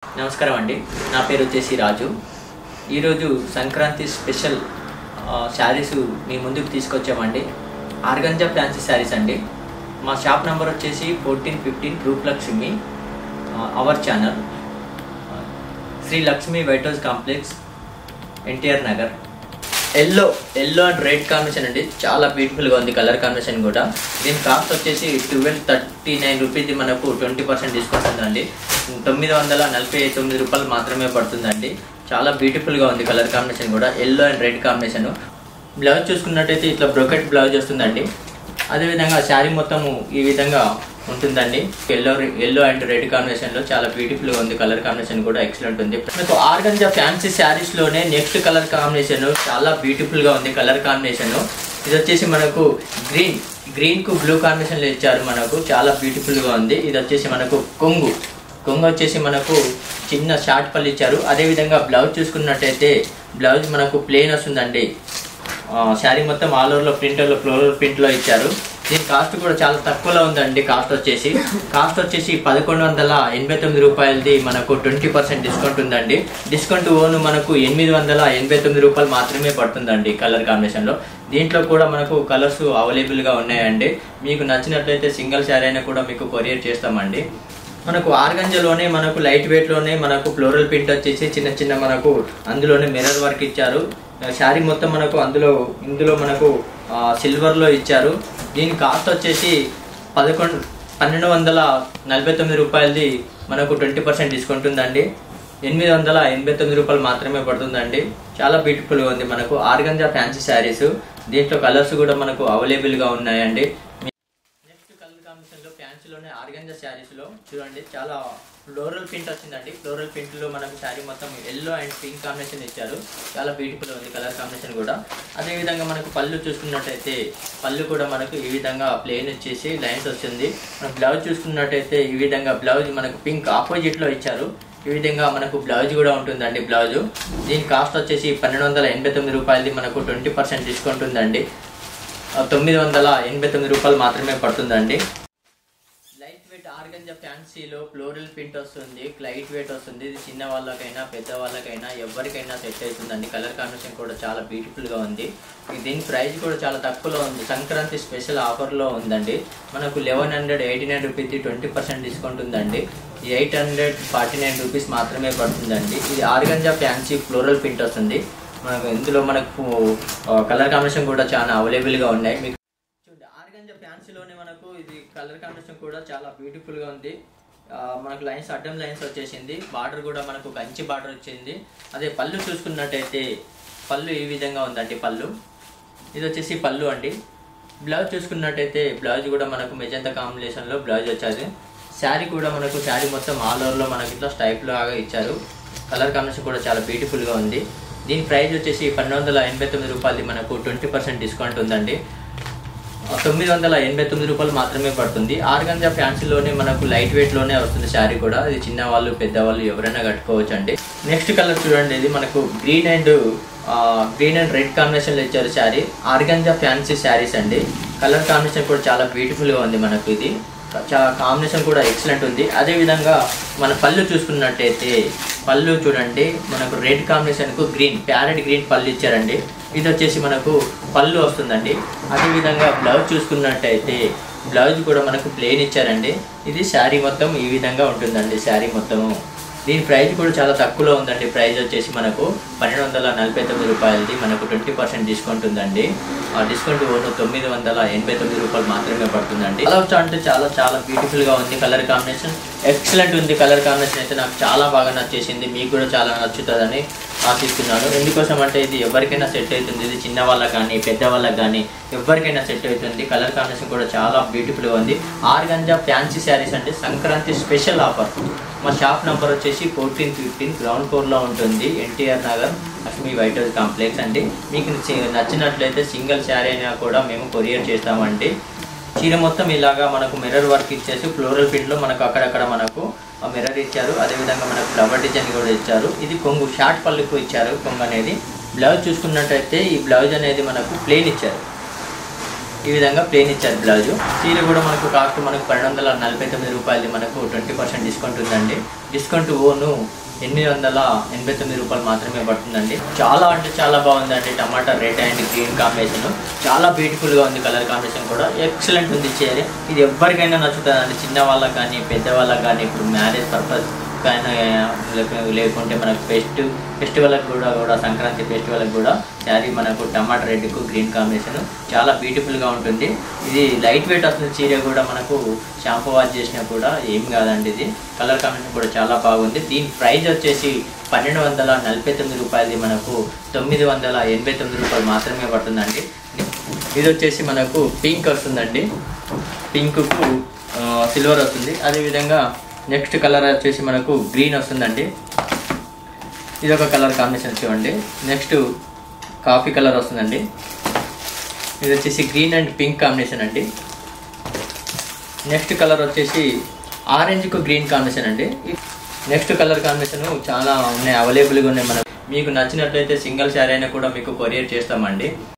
నమస్కారం అండి. నా పేరు వచ్చేసి రాజు. ఈరోజు సంక్రాంతి స్పెషల్ శారీస్ మీ ముందుకు తీసుకొచ్చామండి. ఆర్గంజా ఫ్యాన్సీ శారీస్ అండి. మా షాప్ నెంబర్ వచ్చేసి 1415 Rupalakshmi, our channel, Sri Lakshmi white house complex, NTR Nagar. Yellow and red combination అండి. చాలా బ్యూటిఫుల్గా ఉంది కలర్ కాంబినేషన్ కూడా. దీని కాస్ట్ వచ్చేసి 1239 రూపీస్, మనకు 20% డిస్కౌంట్ ఉందండి. 949 రూపాయలు మాత్రమే పడుతుందండి. చాలా బ్యూటిఫుల్గా ఉంది కలర్ కాంబినేషన్ కూడా. Yellow and red combination. Blouse చూసుకున్నట్టయితే ఇట్లా బ్రొకెట్ బ్లౌజ్ వస్తుందండి. అదేవిధంగా శారీ మొత్తము ఈ విధంగా ఉంటుందండి. ఎల్లో అండ్ రెడ్ కాంబినేషన్లో చాలా బ్యూటిఫుల్గా ఉంది. కలర్ కాంబినేషన్ కూడా ఎక్సలెంట్ ఉంది. మనకు ఆర్గంజా ఫ్యాన్సీ శారీస్లోనే నెక్స్ట్ కలర్ కాంబినేషన్ చాలా బ్యూటిఫుల్గా ఉంది. కలర్ కాంబినేషన్ ఇది వచ్చేసి మనకు గ్రీన్కు బ్లూ కాంబినేషన్లో ఇచ్చారు. మనకు చాలా బ్యూటిఫుల్గా ఉంది. ఇది వచ్చేసి మనకు కొంగు వచ్చేసి మనకు చిన్న షార్ట్ పళ్ళు ఇచ్చారు. అదేవిధంగా బ్లౌజ్ చూసుకున్నట్టయితే బ్లౌజ్ మనకు ప్లెయిన్ వస్తుందండి. శారీ మొత్తం ఆల్ ఓవర్లో ఫ్లోరల్ ప్రింట్లో ఇచ్చారు. దీని కాస్ట్ కూడా చాలా తక్కువలో ఉందండి. కాస్ట్ వచ్చేసి 1189 రూపాయలది మనకు 20% డిస్కౌంట్ ఉందండి. డిస్కౌంట్ ఓన్ మనకు 889 రూపాయలు మాత్రమే పడుతుందండి కలర్ కాంబినేషన్లో. దీంట్లో కూడా మనకు కలర్స్ అవైలబుల్గా ఉన్నాయండి. మీకు నచ్చినట్లయితే సింగిల్ శారీ అయినా కూడా మీకు కొరియర్ చేస్తామండి. మనకు ఆర్గంజాలోనే మనకు లైట్ వెయిట్లోనే మనకు ఫ్లోరల్ ప్రింట్ వచ్చేసి చిన్న మనకు అందులోనే మిర్రర్ వర్క్ ఇచ్చారు. శారీ మొత్తం మనకు ఇందులో మనకు సిల్వర్లో ఇచ్చారు. దీని కాస్ట్ వచ్చేసి 1249 రూపాయలది మనకు 20% డిస్కౌంట్ ఉందండి. 889 రూపాయలు మాత్రమే పడుతుందండి. చాలా బ్యూటిఫుల్గా ఉంది మనకు ఆర్గంజా ఫ్యాన్సీ శారీస్. దీంట్లో కలర్స్ కూడా మనకు అవైలబుల్గా ఉన్నాయండి. నెక్స్ట్ కలర్ కాంబినేషన్లో ఫ్యాన్సీలోనే ఆర్గంజా శారీస్లో చూడండి, చాలా ఫ్లోరల్ ప్రింట్ వచ్చిందండి. ఫ్లోరల్ ప్రింట్లో మనకు శారీ మొత్తం ఎల్లో అండ్ పింక్ కాంబినేషన్ ఇచ్చారు. చాలా బ్యూటిఫుల్ ఉంది కలర్ కాంబినేషన్ కూడా. అదేవిధంగా మనకు పళ్ళు చూసుకున్నట్టయితే పళ్ళు కూడా మనకు ఈ విధంగా ప్లెయిన్ వచ్చేసి లైన్స్ వస్తుంది. మన బ్లౌజ్ చూసుకున్నట్టయితే ఈ విధంగా బ్లౌజ్ మనకు పింక్ ఆపోజిట్లో ఇచ్చారు. ఈ విధంగా మనకు బ్లౌజ్ కూడా ఉంటుందండి. బ్లౌజ్ దీని కాస్ట్ వచ్చేసి 1289 రూపాయలది మనకు 20% డిస్కౌంట్ ఉందండి. 989 రూపాయలు మాత్రమే పడుతుందండి. లైట్ వెయిట్ ఆర్గంజా ఫ్యాన్సీలో ఫ్లోరల్ ప్రింట్ వస్తుంది. లైట్ వెయిట్ వస్తుంది. ఇది చిన్న వాళ్ళకైనా పెద్ద వాళ్ళకైనా ఎవరికైనా సెట్ అవుతుందండి. కలర్ కాంబినేషన్ కూడా చాలా బ్యూటిఫుల్గా ఉంది. దీని ప్రైస్ కూడా చాలా తక్కువలో ఉంది. సంక్రాంతి స్పెషల్ ఆఫర్లో ఉందండి. మనకు 1189 రూపీస్ది 20% డిస్కౌంట్ ఉందండి. 849 రూపీస్ మాత్రమే పడుతుందండి. ఇది ఆర్గంజా ఫ్యాన్సీ ఫ్లోరల్ ప్రింట్ వస్తుంది. మనకు ఇందులో మనకు కలర్ కాంబినేషన్ కూడా చాలా అవైలబుల్గా ఉన్నాయి. మీకు చూడండి, ఆర్గంజా ఫ్యాన్సీలోనే మనకు ఇది కలర్ కాంబినేషన్ కూడా చాలా బ్యూటిఫుల్గా ఉంది. మనకు లైన్స్ అడ్డం లైన్స్ వచ్చేసింది. బార్డర్ కూడా మనకు కంచి బార్డర్ వచ్చింది. అదే పళ్ళు చూసుకున్నట్టయితే పళ్ళు ఈ విధంగా ఉందండి. పళ్ళు ఇది వచ్చేసి పళ్ళు అండి. బ్లౌజ్ చూసుకున్నట్టయితే బ్లౌజ్ కూడా మనకు మెజంతా కాంబినేషన్లో బ్లౌజ్ వచ్చేది. శారీ కూడా మనకు శారీ మొత్తం ఆల్ ఓవర్లో మనకి ఇట్లా స్టైప్ లాగా ఇచ్చారు. కలర్ కాంబినేషన్ కూడా చాలా బ్యూటిఫుల్గా ఉంది. దీని ప్రైస్ వచ్చేసి 1289 రూపాయలు మనకు 20% డిస్కౌంట్ ఉందండి. 989 రూపాయలు మాత్రమే పడుతుంది. ఆర్గంజా ఫ్యాన్సీలోనే మనకు లైట్ వెయిట్లోనే వస్తుంది శారీ కూడా. ఇది చిన్నవాళ్ళు పెద్దవాళ్ళు ఎవరైనా కట్టుకోవచ్చు అండి. నెక్స్ట్ కలర్ చూడండి, ఇది మనకు గ్రీన్ అండ్ రెడ్ కాంబినేషన్లో ఇచ్చారు శారీ. ఆర్గంజా ఫ్యాన్సీ శారీస్ అండి. కలర్ కాంబినేషన్ కూడా చాలా బ్యూటిఫుల్గా ఉంది. మనకు ఇది చాలా కాంబినేషన్ కూడా ఎక్సలెంట్ ఉంది. అదేవిధంగా మన పళ్ళు చూసుకున్నట్టయితే పళ్ళు చూడండి, మనకు రెడ్ కాంబినేషన్కు ప్యారెట్ గ్రీన్ పళ్ళు ఇచ్చారండి. ఇది వచ్చేసి మనకు పళ్ళు వస్తుందండి. అదేవిధంగా బ్లౌజ్ చూసుకున్నట్టయితే బ్లౌజ్ కూడా మనకు ప్లెయిన్ ఇచ్చారండి. ఇది శారీ మొత్తం ఈ విధంగా ఉంటుందండి. శారీ మొత్తము దీని ప్రైస్ కూడా చాలా తక్కువలో ఉందండి. ప్రైస్ వచ్చేసి మనకు 1249 రూపాయలది మనకు 20% డిస్కౌంట్ ఉందండి. ఆ డిస్కౌంట్ 989 రూపాయలు మాత్రమే పడుతుందండి. అలా అంటే చాలా బ్యూటిఫుల్గా ఉంది. కలర్ కాంబినేషన్ ఎక్సలెంట్ ఉంది. కలర్ కాంబినేషన్ అయితే నాకు చాలా బాగా నచ్చేసింది. మీకు కూడా చాలా నచ్చుతుందని ఆశిస్తున్నాను. ఎందుకోసం అంటే ఇది ఎవరికైనా సెట్ అవుతుంది. ఇది చిన్న వాళ్ళకి కానీ పెద్ద వాళ్ళకి కానీ ఎవరికైనా సెట్ అవుతుంది. కలర్ కాంబినేషన్ కూడా చాలా బ్యూటిఫుల్గా ఉంది. ఆర్గంజా ఫ్యాన్సీ శారీస్ అంటే సంక్రాంతి స్పెషల్ ఆఫర్. మా షాప్ నెంబర్ వచ్చేసి 1415 గ్రౌండ్ ఫ్లోర్లో ఉంటుంది, NTR Nagar, Lakshmi white house complex అండి. మీకు నచ్చినట్లయితే సింగిల్ శారీ అయినా కూడా మేము కొరియర్ చేస్తామండి. చీర మొత్తం ఇలాగా మనకు మిర్రర్ వర్క్ ఇచ్చేసి ఫ్లోరల్ ప్రింట్లో మనకు అక్కడక్కడ మనకు మిర్రర్ ఇచ్చారు. అదేవిధంగా మనకు ఫ్లవర్ డిజైన్ కూడా ఇచ్చారు. ఇది కొంగు షార్ట్ పళ్ళుకు ఇచ్చారు. కొంగు అనేది. బ్లౌజ్ చూసుకున్నట్టయితే ఈ బ్లౌజ్ అనేది మనకు ప్లెయిన్ ఇచ్చారు. ఈ విధంగా ప్లేన్ ఇచ్చారు బ్లౌజ్. చీర కూడా మనకు కాస్ట్ మనకు 1249 రూపాయలది మనకు 20% డిస్కౌంట్ ఉందండి. డిస్కౌంట్ ఓను 889 రూపాయలు మాత్రమే పడుతుందండి. చాలా అంటే చాలా బాగుందండి. టమాటా రెడ్ అండ్ గ్రీన్ కాంబినేషన్ చాలా బ్యూటిఫుల్గా ఉంది. కలర్ కాంబినేషన్ కూడా ఎక్సలెంట్ ఉంది. చీర ఇది ఎవరికైనా నచ్చుతుందండి. చిన్న వాళ్ళకి కానీ పెద్ద వాళ్ళకి కానీ, ఇప్పుడు మ్యారేజ్ పర్పస్ కానీ లేకుంటే మనకు ఫెస్టివల్కి కూడా సంక్రాంతి ఫెస్టివల్కి కూడా శారీ మనకు టమాటా రెడ్కు గ్రీన్ కాంబినేషన్ చాలా బ్యూటిఫుల్గా ఉంటుంది. ఇది లైట్ వెయిట్ వస్తుంది. చీర కూడా మనకు షాంపూ వాష్ చేసినా కూడా ఏం కాదండి. ఇది కలర్ కాంబినేషన్ కూడా చాలా బాగుంది. దీని ప్రైస్ వచ్చేసి 1249 రూపాయలది మనకు 989 రూపాయలు మాత్రమే పడుతుందండి. ఇది వచ్చేసి మనకు పింక్ వస్తుందండి. పింక్కు సిల్వర్ వస్తుంది. అదేవిధంగా నెక్స్ట్ కలర్ వచ్చేసి మనకు గ్రీన్ వస్తుందండి. ఇది ఒక కలర్ కాంబినేషన్ చూడండి. నెక్స్ట్ కాఫీ కలర్ వస్తుందండి. ఇది వచ్చేసి గ్రీన్ అండ్ పింక్ కాంబినేషన్ అండి. నెక్స్ట్ కలర్ వచ్చేసి ఆరెంజ్కు గ్రీన్ కాంబినేషన్ అండి. నెక్స్ట్ కలర్ కాంబినేషన్ చాలా ఉన్నాయి, అవైలబుల్గా ఉన్నాయి. మనకు మీకు నచ్చినట్లయితే సింగిల్ శారీ అయినా కూడా మీకు కొరియర్ చేస్తామండి.